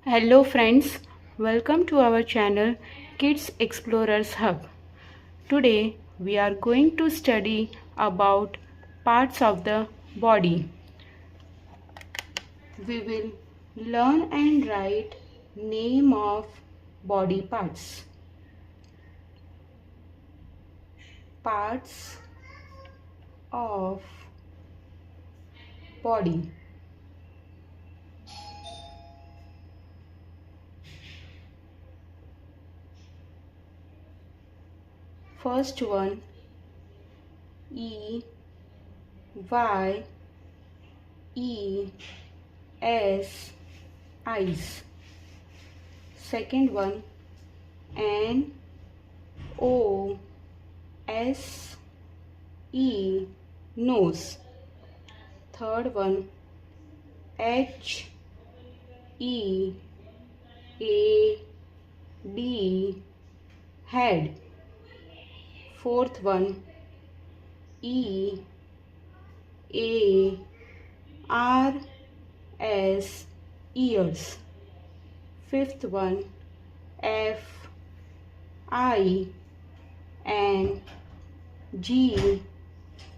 Hello friends, welcome to our channel Kids Explorers Hub. Today we are going to study about parts of the body. We will learn and write name of body parts. Parts of body. First one, E, Y, E, S, eyes. Second one, N, O, S, E, nose. Third one, H, E, A, D, head. Fourth one, E, A, R, S, ears. Fifth one, F, I, N, G,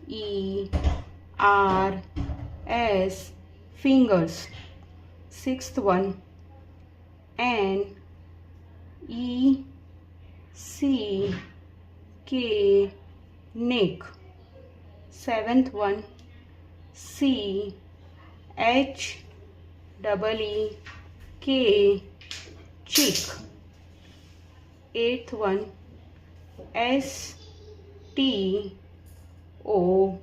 E, R, S, fingers. Sixth one, N, E, C, K, neck. Seventh one, C, H, E, K, cheek. Eighth one, S, T, O,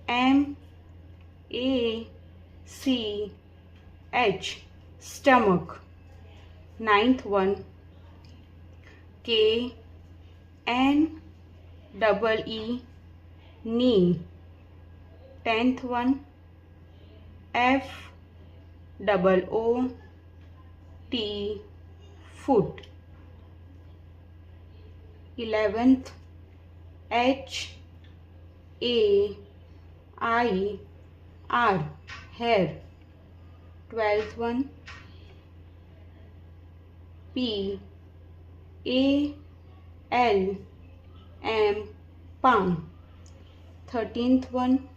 M, A, C, H, stomach. Ninth one, K, N, E, knee. Tenth one, F, O, T, foot. 11th, H, A, I, R, hair. 12th one, P, A, L, M, palm. 13th one,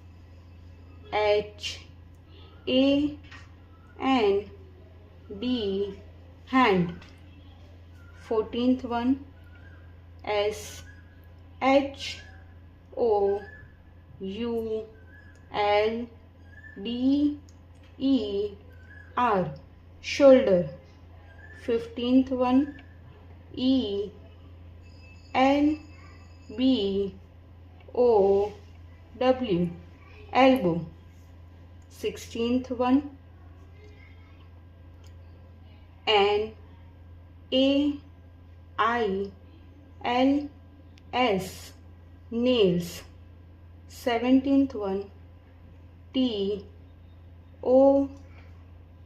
H, A, N, D, hand. 14th one, S, H, O, U, L, D, E, R, shoulder. 15th one, E, L, B, O, W, elbow. 16th one, N, A, I, L, S, nails. 17th one, T, O,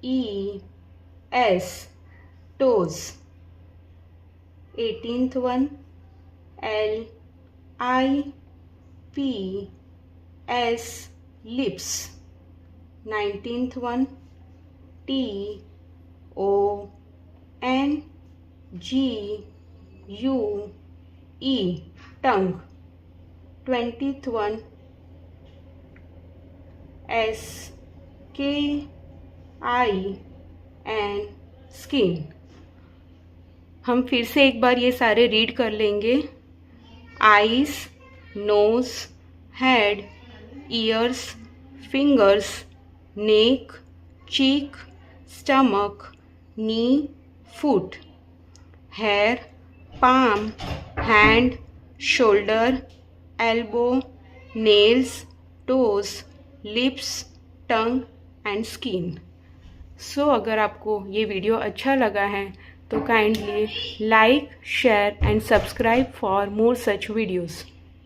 E, S, toes. 18th one, L, I, P, S, lips. 19th one, T, O, N, G, U, E, tongue. 20th one, S, K, I, N, skin. हम फिर से एक बार ये सारे read कर लेंगे. Eyes, nose, head, ears, fingers, neck, cheek, stomach, knee, foot, hair, palm, hand, shoulder, elbow, nails, toes, lips, tongue and skin. सो अगर आपको ये वीडियो अच्छा लगा है तो kindly like, share and subscribe for more such videos.